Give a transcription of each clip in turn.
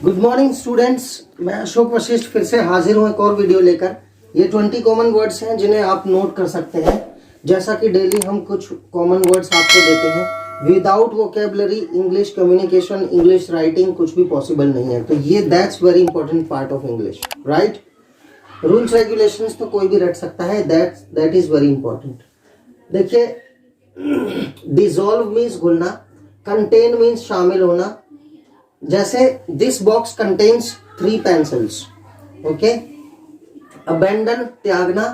Good morning students, मैं अशोक वशिष्ठ फिर से हाजिर हूँ एक और वीडियो लेकर। ये 20 कॉमन वर्ड्स हैं जिन्हें आप नोट कर सकते हैं। जैसा कि डेली हम कुछ कॉमन वर्ड्स आपको देते हैं। Without vocabulary English communication, English writing कुछ भी पॉसिबल नहीं है। तो ये that's very important part of English, right. Rules regulations तो कोई भी रट सकता है, दैट इज वेरी इंपॉर्टेंट। देखिए, डिसॉल्व मीन्स घुलना, कंटेन मीन्स शामिल होना। जैसे this box contains 3 pencils, okay. Abandon त्यागना,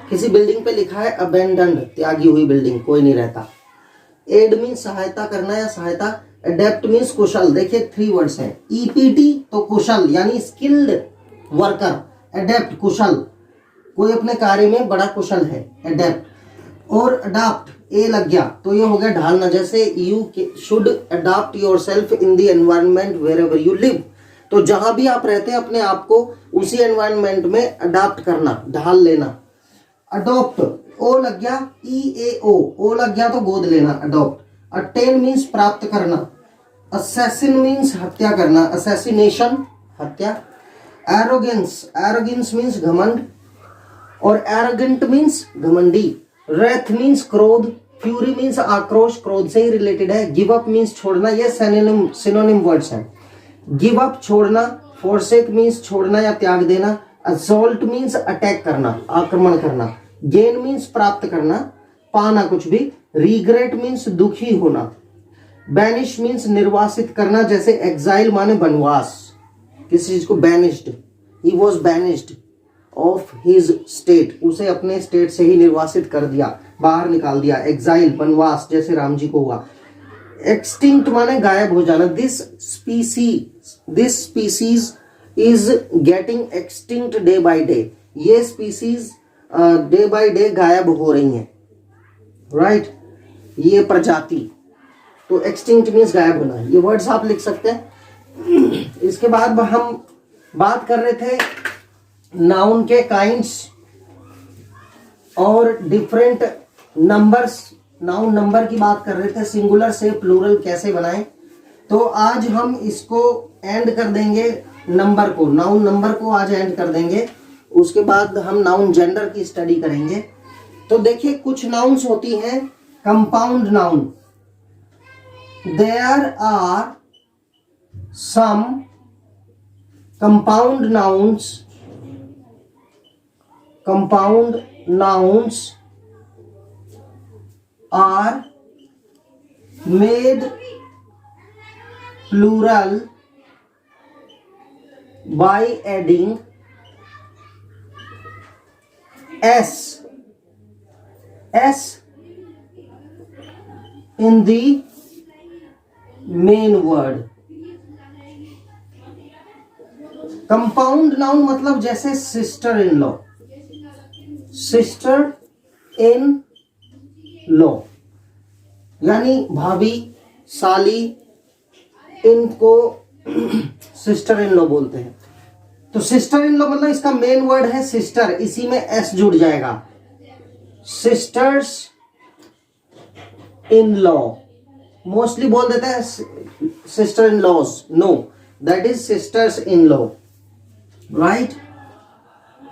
किसी बिल्डिंग पे लिखा है अबेंडन्ड, त्यागी हुई बिल्डिंग, कोई नहीं रहता। एड मीन्स सहायता करना या सहायता। एडेप्ट मीन्स कुशल। देखिए 3 वर्ड्स हैं। ईपीटी तो कुशल यानी स्किल्ड वर्कर, एडेप्ट कुशल, कोई अपने कार्य में बड़ा कुशल है, एडेप्ट। और अडॉप्ट ए लग गया तो ये हो गया ढालना। जैसे you should adopt yourself in the environment wherever you live, तो जहां भी आप रहते हैं अपने आप को उसी एनवायरमेंट में अडॉप्ट करना, ढाल लेना। अडॉप्ट ओ लग गया, ई ए ओ लग गया तो गोद लेना, अडॉप्ट। अटेन मीन्स प्राप्त करना। असैसिन मीन्स हत्या करना, असैसिनेशन हत्या। एरोगेंस मीन्स घमंड। और एरोगेंट मीन्स घमंडी। रेथ मीन्स क्रोध। फ्यूरी मीन्स आक्रोश, क्रोध से ही रिलेटेड है। गिव अप मीन्स छोड़ना, ये सिनोनिम वर्ड्स हैं। गिव अप छोड़ना। फॉरसेक मीन्स छोड़ना या त्याग देना। असॉल्ट मीन्स अटैक करना, आक्रमण करना। गेन मीन्स प्राप्त करना, पाना कुछ भी। रिग्रेट मीन्स दुखी होना। बैनिश मीन्स निर्वासित करना, जैसे एग्जाइल माने बनवास, किसी चीज को banished, he was banished of his state, उसे अपने स्टेट से ही निर्वासित कर दिया, बाहर निकाल दिया। एग्जाइल बनवास, जैसे राम जी को हुआ। एक्सटिंक्ट माने गायब हो जाना। This species is getting extinct day by day, ये स्पीसीज डे बाय डे गायब हो रही हैं, राइट। ये प्रजाति, तो एक्सटिंक्ट मीन्स गायब होना। ये वर्ड्स आप लिख सकते हैं। इसके बाद हम बात कर रहे थे नाउन के काइंड्स और डिफरेंट नंबर्स, नाउन नंबर की बात कर रहे थे, सिंगुलर से प्लूरल कैसे बनाएं। तो आज हम इसको एंड कर देंगे, नंबर को, नाउन नंबर को आज एंड कर देंगे। उसके बाद हम नाउन जेंडर की स्टडी करेंगे। तो देखिए, कुछ नाउन्स होती हैं compound noun. There are some compound nouns are made plural by adding s in the main word। Compound noun मतलब जैसे sister in law, sister in law यानी भाभी, साली, इनको सिस्टर इन लॉ बोलते हैं। तो सिस्टर इन लॉ मतलब इसका मेन वर्ड है सिस्टर, इसी में एस जुड़ जाएगा। सिस्टर्स इन लॉ, मोस्टली बोल देते हैं sister in laws, no, that is sisters in law, right.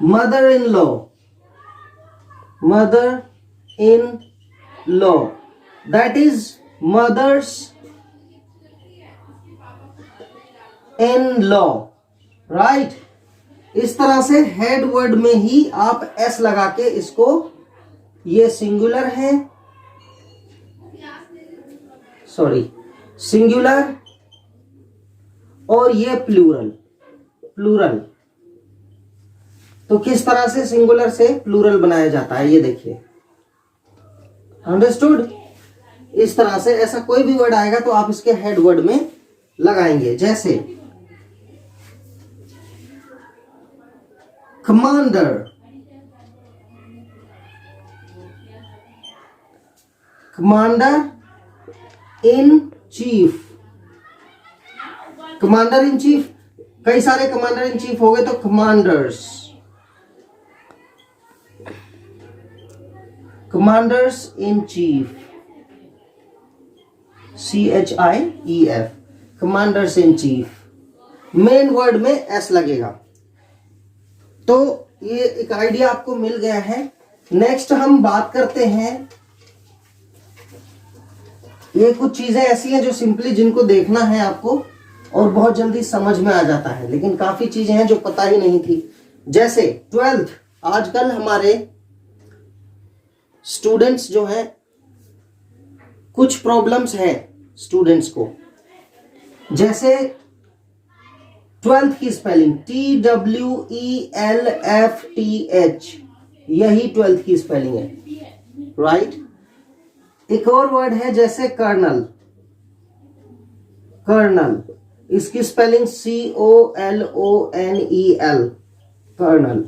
Mother in law, mother in law, that is mothers in law, right। इस तरह से हेड वर्ड में ही आप एस लगा के इसको, ये सिंगुलर है, सॉरी सिंगुलर, और ये प्लूरल। तो किस तरह से सिंगुलर से प्लूरल बनाया जाता है ये देखिए, अंडरस्टूड। इस तरह से ऐसा कोई भी वर्ड आएगा तो आप इसके हेड वर्ड में लगाएंगे। जैसे commander, commander in chief, commander in chief, कई सारे कमांडर इन चीफ हो गए तो commanders, commanders in chief, CHIEF, commanders in chief. Main word में एस लगेगा। तो ये एक आइडिया आपको मिल गया है। नेक्स्ट हम बात करते हैं, ये कुछ चीजें ऐसी हैं जो सिंपली जिनको देखना है आपको और बहुत जल्दी समझ में आ जाता है, लेकिन काफी चीजें हैं जो पता ही नहीं थी। जैसे 12th, आजकल हमारे स्टूडेंट्स जो हैं, कुछ प्रॉब्लम्स हैं स्टूडेंट्स को। जैसे 12th की स्पेलिंग TWELFTH, यही 12th की स्पेलिंग है, राइट। एक और वर्ड है जैसे कर्नल, कर्नल, इसकी स्पेलिंग COLONEL, कर्नल,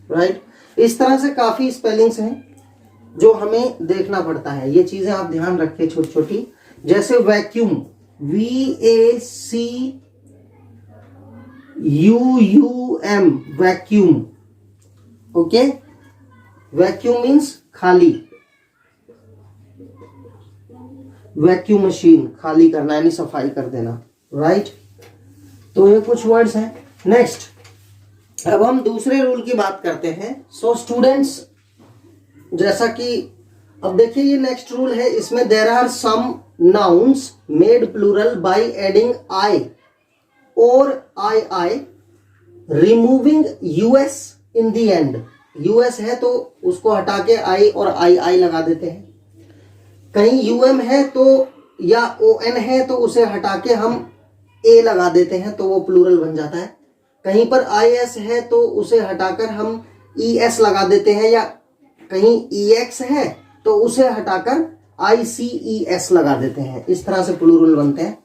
राइट। इस तरह से काफी स्पेलिंग्स हैं जो हमें देखना पड़ता है। ये चीजें आप ध्यान रखें छोटी छोटी। जैसे vacuum, VACUUM, vacuum, okay. Vacuum means खाली, वैक्यूम मशीन, खाली करना यानी सफाई कर देना, राइट। तो ये कुछ वर्ड्स हैं। नेक्स्ट, अब हम दूसरे रूल की बात करते हैं। सो स्टूडेंट्स, जैसा कि अब देखिए ये नेक्स्ट रूल है, इसमें there are some nouns made plural by adding I और I, removing US in the end. US है तो उसको हटा के आई और आई लगा देते हैं। कहीं यूएम है तो या ओएन है तो उसे हटा के हम ए लगा देते हैं तो वो प्लूरल बन जाता है। कहीं पर आईएस है तो उसे हटाकर हम ईएस लगा देते हैं, या कहीं ईएक्स है तो उसे हटाकर आईसीईएस लगा देते हैं। इस तरह से प्लूरल बनते हैं।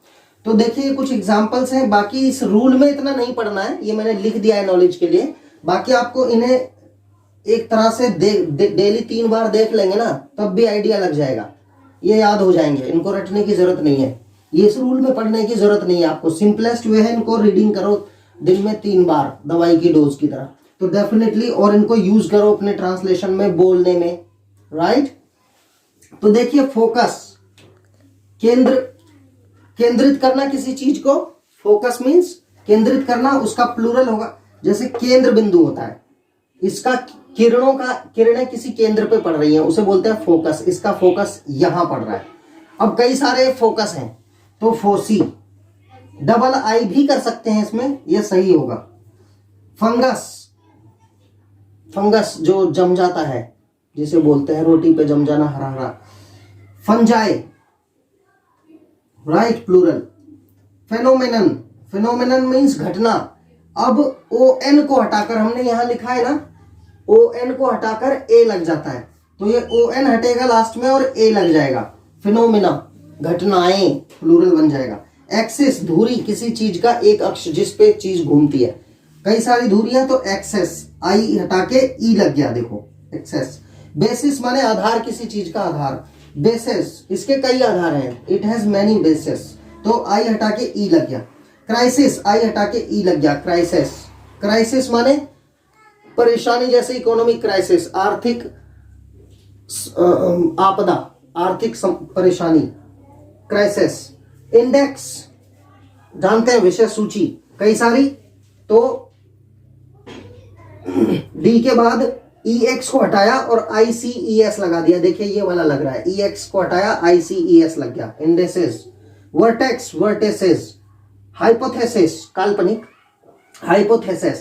तो देखिए कुछ एग्जांपल्स हैं। बाकी इस रूल में इतना नहीं पढ़ना है, ये मैंने लिख दिया है नॉलेज के लिए। बाकी आपको इन्हें एक तरह से डेली 3 बार देख लेंगे ना, तब भी आइडिया लग जाएगा, ये याद हो जाएंगे। इनको रटने की जरूरत नहीं है, ये इस रूल में पढ़ने की जरूरत नहीं है आपको। सिंपलेस्ट वे है, इनको रीडिंग करो दिन में 3 बार, दवाई की डोज की तरह, तो डेफिनेटली। और इनको यूज करो अपने ट्रांसलेशन में, बोलने में, राइट। तो देखिए फोकस, केंद्रित करना किसी चीज को, फोकस मीन्स केंद्रित करना, उसका प्लूरल होगा। जैसे केंद्र बिंदु होता है, इसका किरणें किसी केंद्र पे पड़ रही हैं, उसे बोलते हैं फोकस। इसका फोकस यहां पड़ रहा है। अब कई सारे फोकस हैं तो फोसी, डबल आई भी कर सकते हैं इसमें, यह सही होगा। फंगस जो जम जाता है, जिसे बोलते हैं रोटी पे जम जाना, हरा हरा। Fungi, right, plural. Phenomenon means घटना। अब ओएन को हटाकर, हमने यहां लिखा है ना, ओएन को हटाकर ए लग जाता है, तो ये ओएन हटेगा लास्ट में और ए लग जाएगा। फिनोमिना, घटनाएं, प्लूरल बन जाएगा। एक्सिस, धुरी, किसी चीज का एक अक्ष जिस पे चीज घूमती है। कई सारी धुरियां तो एक्सेस, आई हटा के ई लग गया, देखो एक्सेस। बेसिस माने आधार, किसी चीज का आधार। बेसिस, इसके कई आधार हैं, इट हैज मैनी बेसिस, तो आई हटा के ई लग गया। क्राइसिस, आई हटा के ई लग गया, क्राइसिस। क्राइसिस माने परेशानी, जैसे इकोनॉमिक क्राइसिस, आर्थिक आपदा, आर्थिक परेशानी, क्राइसिस। इंडेक्स, जानते हैं, विषय सूची, कई सारी, तो डी के बाद EX को हटाया और ICES लगा दिया। देखिए ये वाला लग रहा है, EX को हटाया, ICES लग गया। Indices, vertex, vertices. हाइपोथेसिस, काल्पनिक, हाइपोथेसिस,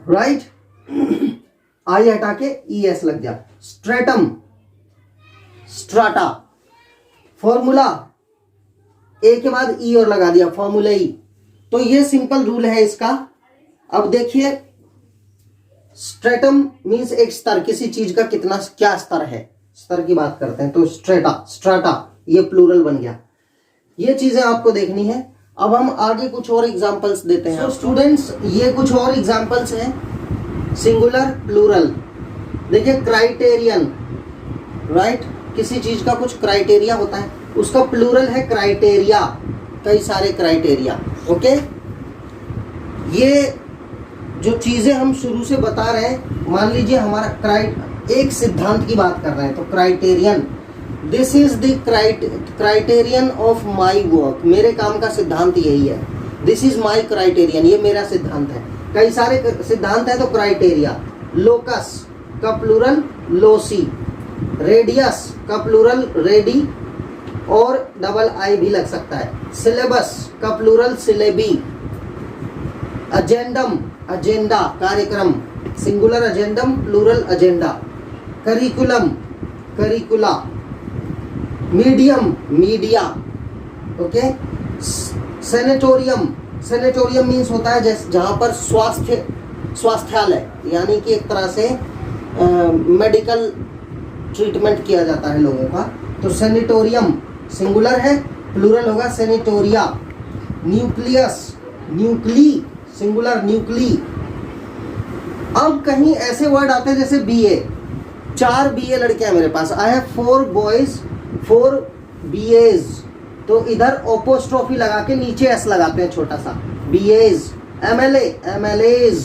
राइट, आई हटा के ES लग गया। Stratum, strata. फॉर्मूला, ए के बाद ई और लगा दिया, फॉर्मूलाई। तो ये सिंपल रूल है इसका। अब देखिए, स्ट्रेटम मीन्स एक स्तर, किसी चीज का कितना, क्या स्तर है, स्तर की बात करते हैं, तो स्ट्राटा, ये प्लूरल बन गया। ये चीजें आपको देखनी है। अब हम आगे कुछ और एग्जांपल्स देते हैं। स्टूडेंट्स, ये कुछ और एग्जांपल्स हैं, सिंगुलर, प्लूरल। देखिए क्राइटेरियन, राइट, किसी चीज का कुछ क्राइटेरिया होता है, उसका प्लूरल है क्राइटेरिया, कई सारे क्राइटेरिया, ओके। ये जो चीजें हम शुरू से बता रहे हैं, मान लीजिए हमारा एक सिद्धांत की बात कर रहे हैं, तो criterion, this is the criterion of my work, मेरे काम का सिद्धांत यही है। दिस इज माई क्राइटेरियन, ये मेरा सिद्धांत है। कई सारे सिद्धांत है तो क्राइटेरिया। लोकस का प्लूरल लोसी, रेडियस का प्लूरल रेडी और डबल आई भी लग सकता है। सिलेबस का प्लूरल सिलेबी। अजेंडम अजेंडा कार्यक्रम, singular agendum plural agenda. Curriculum curricula. Medium media. Okay. Sanatorium, sanatorium means होता है जैसे जहां पर स्वास्थ्यालय, यानी कि एक तरह से मेडिकल ट्रीटमेंट किया जाता है लोगों का। तो सेनेटोरियम सिंगुलर है, प्लूरल होगा sanatoria. Nucleus nuclei, singular nuclei. अब कहीं ऐसे वर्ड आते हैं जैसे बीए, 4 बीए लड़के हैं मेरे पास। आई हैव 4 बॉयज 4 बीएज, तो इधर ओपोस्ट्रोफी लगा के नीचे एस लगाते हैं छोटा सा, बीएज। एमएलए एमएलएज,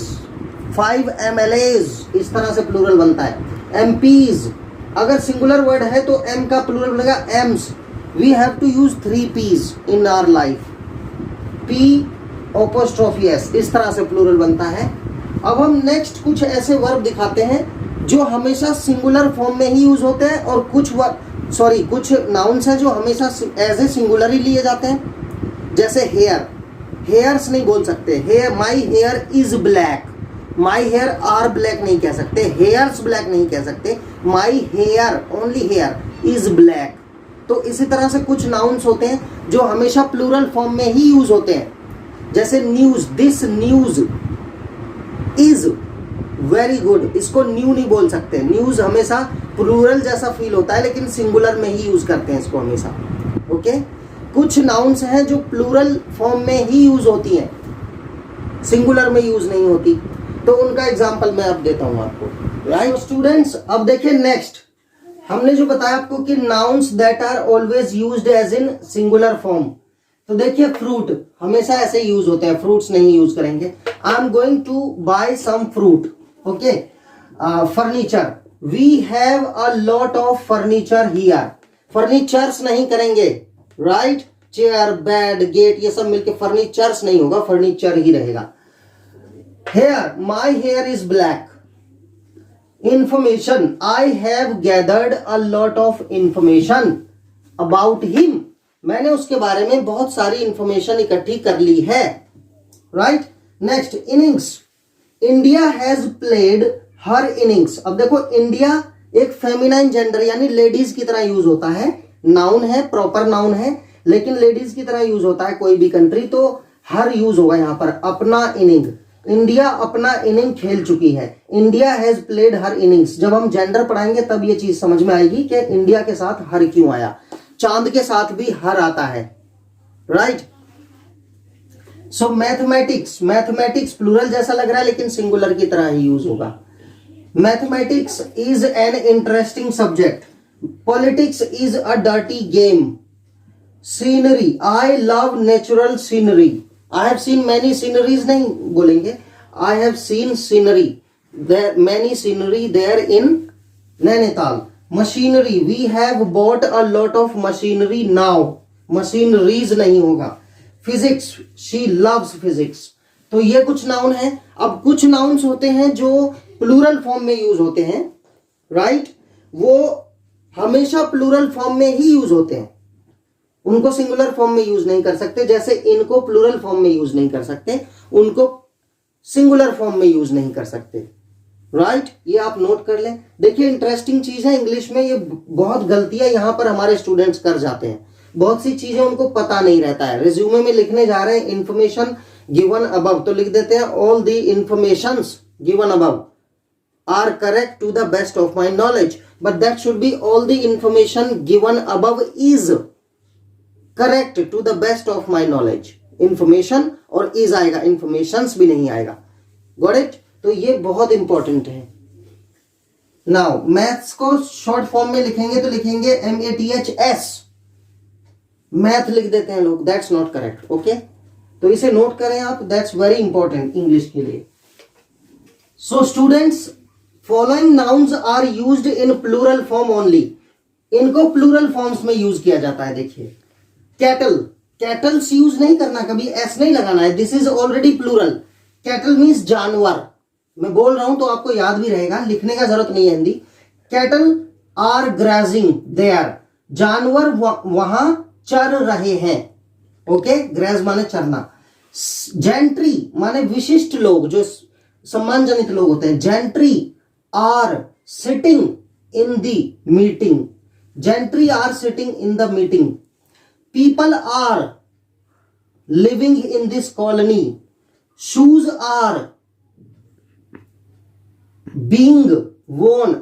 5 एमएलएज, इस तरह से प्लूरल बनता है। एमपीज, अगर सिंगुलर वर्ड है तो एम का प्लूरल बनेगा M's. We have to use 3 P's in our life, P apostrophe S, इस तरह से प्लूरल बनता है। अब हम नेक्स्ट कुछ ऐसे वर्ब दिखाते हैं जो हमेशा सिंगुलर फॉर्म में ही यूज होते हैं, और कुछ नाउन्स हैं जो हमेशा एज ए सिंगुलर ही लिए जाते हैं। जैसे हेयर, हेयर्स नहीं बोल सकते। Hair, my hair is black, my hair are black नहीं कह सकते, हेयर्स ब्लैक नहीं कह सकते, my hair only hair is black. तो इसी तरह से कुछ नाउन्स होते हैं जो हमेशा प्लूरल फॉर्म में ही यूज होते हैं। जैसे news, this news is very good, इसको न्यू नहीं बोल सकते। न्यूज हमेशा प्लूरल जैसा फील होता है लेकिन सिंगुलर में ही यूज करते हैं इसको हमेशा। ओके। कुछ नाउन्स हैं जो प्लूरल फॉर्म में ही यूज होती हैं, सिंगुलर में यूज नहीं होती, तो उनका एग्जांपल मैं अब देता हूं आपको। राइट स्टूडेंट्स, अब देखिए नेक्स्ट हमने जो बताया आपको कि nouns that are always used as in singular form. तो देखिए फ्रूट हमेशा ऐसे यूज होते हैं, फ्रूट्स नहीं यूज करेंगे। I am going to buy some fruit. Okay. Furniture, we have a lot of furniture here, furnitures नहीं करेंगे। राइट, चेयर बेड गेट ये सब मिलके फर्नीचर्स नहीं होगा, फर्नीचर ही रहेगा। Hair, my hair is black. Information, I have gathered a lot of information about him, मैंने उसके बारे में बहुत सारी इंफॉर्मेशन इकट्ठी कर ली है। Right. Next, innings, India has played her innings. अब देखो इंडिया एक फेमिनाइन जेंडर यानी लेडीज की तरह यूज होता है, नाउन है, प्रॉपर नाउन है, लेकिन लेडीज की तरह यूज होता है कोई भी कंट्री, तो हर यूज होगा यहां पर। अपना इनिंग, इंडिया अपना इनिंग खेल चुकी है, India has played her innings. जब हम जेंडर पढ़ाएंगे तब ये चीज समझ में आएगी कि इंडिया के साथ हर क्यों आया। चांद के साथ भी हर आता है। Right. So mathematics, mathematics plural जैसा लग रहा है लेकिन सिंगुलर की तरह ही यूज होगा। Mathematics is an interesting subject, politics is a dirty game. Scenery, I love natural scenery, I have seen many sceneries नहीं बोलेंगे, I have seen scenery, many scenery there in Nainital. Machinery, we have bought a lot of machinery now, machineries नहीं होगा। Physics, she loves physics. तो ये कुछ noun है। अब कुछ नाउन्स होते हैं जो प्लूरल फॉर्म में यूज होते हैं। राइट, वो हमेशा प्लूरल फॉर्म में ही यूज होते हैं, उनको सिंगुलर फॉर्म में यूज नहीं कर सकते। जैसे इनको प्लूरल फॉर्म में यूज नहीं कर सकते, उनको सिंगुलर फॉर्म में यूज नहीं कर सकते। राइट, ये आप नोट कर लें। देखिए इंटरेस्टिंग चीज है, इंग्लिश में ये बहुत गलतियां यहां पर हमारे स्टूडेंट्स कर जाते हैं, बहुत सी चीजें उनको पता नहीं रहता है। रिज्यूमे में लिखने जा रहे हैं इंफॉर्मेशन गिवन अबव, तो लिख देते हैं all the informations given above are correct to the best of my knowledge, but that should be all the information given above is correct to the best of my knowledge. Information और is आएगा, informations भी नहीं आएगा। Got it? तो ये बहुत important है। Now maths को शॉर्ट फॉर्म में लिखेंगे तो लिखेंगे MATHS, मैथ लिख देते हैं लोग, दैट्स नॉट करेक्ट। ओके, तो इसे नोट करें आप, दैट्स वेरी इंपॉर्टेंट इंग्लिश के लिए। So students, following nouns are used in plural form only, इनको प्लूरल फॉर्म्स में यूज किया जाता है। देखिए कैटल, कैटल्स यूज नहीं करना, कभी एस नहीं लगाना है, this is already plural. Cattle means जानवर, मैं बोल रहा हूं तो आपको याद भी रहेगा, लिखने का जरूरत नहीं है हिंदी। कैटल आर ग्राजिंग देयर, जानवर वहां चर रहे हैं। ओके, ग्रेज माने चरना। जेंट्री माने विशिष्ट लोग, जो सम्मानजनित लोग होते हैं। Gentry are sitting in the meeting, gentry are sitting in the meeting. People are living in this colony, shoes are being worn,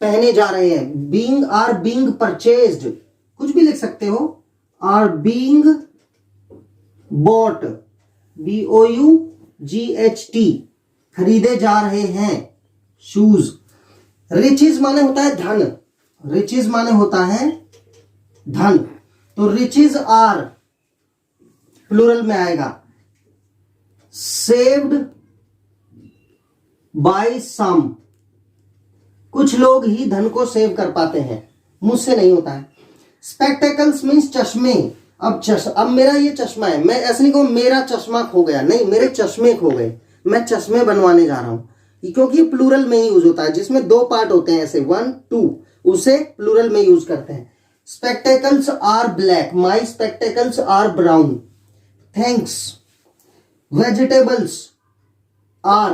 पहने जा रहे हैं। बीइंग आर बीइंग परचेज्ड, कुछ भी लिख सकते हो। आर बीइंग बॉट, BOUGHT, खरीदे जा रहे हैं शूज। रिचेज माने होता है धन, रिचेज माने होता है धन, तो रिचेज आर प्लूरल में आएगा। सेव्ड बाय सम, कुछ लोग ही धन को सेव कर पाते हैं, मुझसे नहीं होता है। स्पेक्टेकल्स मीन्स चश्मे। अब मेरा ये चश्मा है, मैं ऐसे नहीं कहूं मेरा चश्मा खो गया, नहीं, मेरे चश्मे खो गए, मैं चश्मे बनवाने जा रहा हूं, क्योंकि ये प्लूरल में ही यूज होता है, जिसमें दो पार्ट होते हैं ऐसे 1 2, उसे प्लूरल में यूज करते हैं। Spectacles are black, my spectacles are brown. Thanks. Vegetables are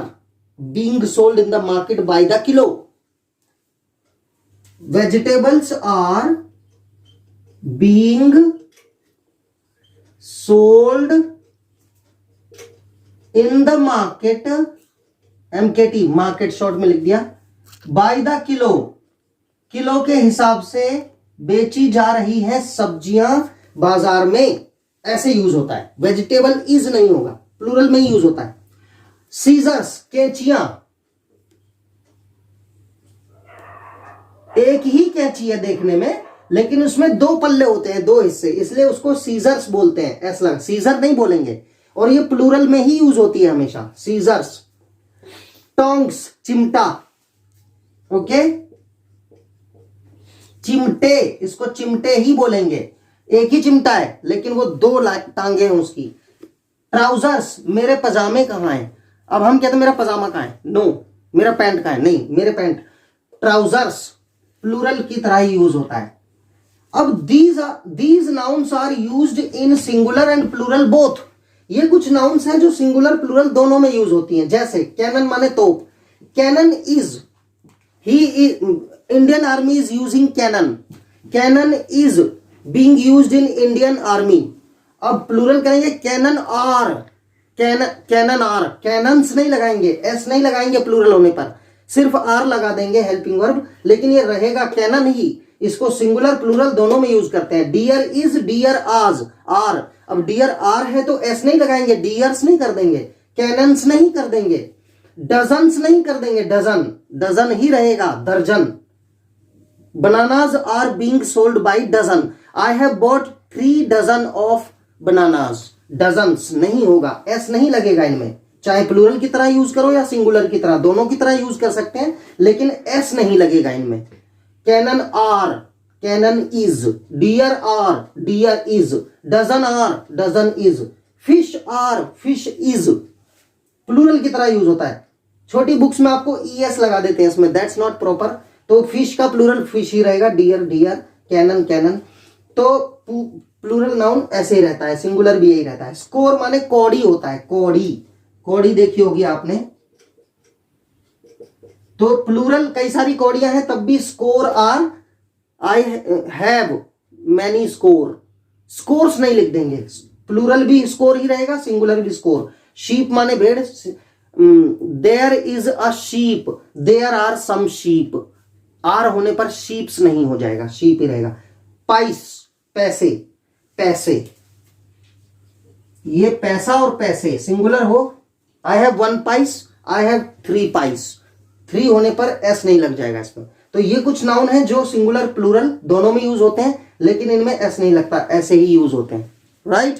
being sold in the market by the kilo, vegetables are being sold in the market, MKT, market short में लिख दिया, बाय द किलो, किलो के हिसाब से बेची जा रही है सब्जियां बाजार में, ऐसे यूज होता है। वेजिटेबल इज नहीं होगा, प्लूरल में ही यूज होता है। सीजर्स, कैंचियां, एक ही कैंची है देखने में, लेकिन उसमें दो पल्ले होते हैं, दो हिस्से, इसलिए उसको सीजर्स बोलते हैं। ऐसा सीजर नहीं बोलेंगे, और ये प्लूरल में ही यूज होती है हमेशा, सीजर्स। टोंग्स, चिमटा। ओके, चिमटे, इसको चिमटे ही बोलेंगे, एक ही चिमटा है लेकिन वो दो टांगे हैं उसकी। ट्राउजर्स, मेरे पजामे कहां हैं। अब हम कहते हैं मेरा पजामा कहां है, नो, मेरा पैंट कहां है, नहीं, मेरे पैंट। ट्राउजर्स प्लूरल की तरह ही यूज होता है। अब these nouns are used in singular and plural both, ये कुछ नाउन्स हैं जो सिंगुलर प्लूरल दोनों में यूज होती हैं। जैसे कैनन माने तोप, cannon is, Indian army is using cannon, cannon is being used in Indian army. अब प्लूरल करेंगे cannon are, cannon are, cannons नहीं लगाएंगे, एस नहीं लगाएंगे प्लूरल होने पर, सिर्फ आर लगा देंगे हेल्पिंग वर्ब, लेकिन ये रहेगा कैनन ही। इसको सिंगुलर प्लूरल दोनों में यूज करते हैं। डियर इज, डियर आज, आर। अब डियर आर है तो एस नहीं लगाएंगे, डियर्स नहीं कर देंगे, कैनन्स नहीं कर देंगे, डजन्स नहीं कर देंगे, डजन, डजन ही रहेगा, दर्जन। Bananas are being sold by dozen, I have bought 3 dozen of bananas, dozens नहीं होगा, एस नहीं लगेगा इनमें, चाहे प्लूरल की तरह यूज करो या सिंगुलर की तरह, दोनों की तरह यूज कर सकते हैं, लेकिन एस नहीं लगेगा इनमें। Cannon are, cannon is, deer are, deer is, dozen are, dozen is, fish are, fish is, plural की तरह यूज होता है। छोटी बुक्स में आपको ES लगा देते हैं इसमें, दैट्स नॉट प्रॉपर, तो फिश का प्लूरल फिश ही रहेगा, डियर डियर, कैनन कैनन, तो प्लूरल नाउन ऐसे ही रहता है, सिंगुलर भी यही रहता है। स्कोर माने कौड़ी होता है, कौड़ी, कौड़ी देखी होगी आपने, तो प्लूरल कई सारी कौड़ियां हैं, तब भी score are, I have many score, scores नहीं लिख देंगे, प्लूरल भी स्कोर ही रहेगा, सिंगुलर भी स्कोर। शीप माने भेड़, there is a sheep, there are some sheep, are होने पर शीप्स नहीं हो जाएगा, शीप ही रहेगा। पाइस, पैसे, पैसे, ये पैसा और पैसे सिंगुलर हो, I have 1 price, I have 3 price, 3 होने पर एस नहीं लग जाएगा इसमें। तो ये कुछ नाउन हैं जो सिंगुलर प्लूरल दोनों में यूज होते हैं, लेकिन इनमें एस नहीं लगता, ऐसे ही यूज होते हैं, राइट।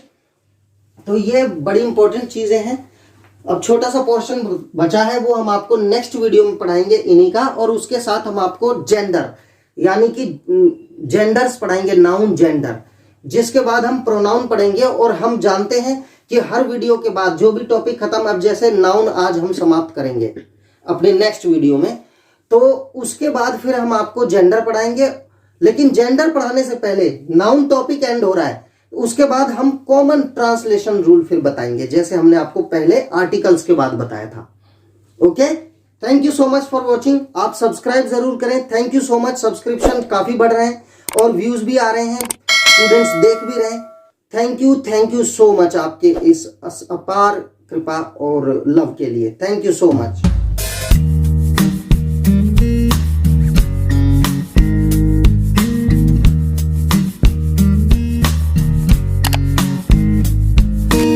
तो ये बड़ी इंपॉर्टेंट चीजें हैं। अब छोटा सा पोर्शन बचा है, वो हम आपको नेक्स्ट वीडियो में पढ़ाएंगे इन्हीं का, और उसके साथ हम आपको जेंडर, यानी कि जेंडर्स पढ़ाएंगे, नाउन जेंडर, जिसके बाद हम प्रोनाउन पढ़ेंगे। और हम जानते हैं कि हर वीडियो के बाद जो भी टॉपिक खत्म, अब जैसे नाउन आज हम समाप्त करेंगे अपने नेक्स्ट वीडियो में, तो उसके बाद फिर हम आपको जेंडर पढ़ाएंगे। लेकिन जेंडर पढ़ाने से पहले नाउन टॉपिक एंड हो रहा है, उसके बाद हम कॉमन ट्रांसलेशन रूल फिर बताएंगे, जैसे हमने आपको पहले आर्टिकल्स के बाद बताया था। Okay, thank you so much for watching. आप सब्सक्राइब जरूर करें। Thank you so much. Subscription काफी बढ़ रहे हैं और व्यूज भी आ रहे हैं, स्टूडेंट्स देख भी रहे हैं। थैंक यू सो मच आपके इस अपार कृपा और लव के लिए। Thank you so much.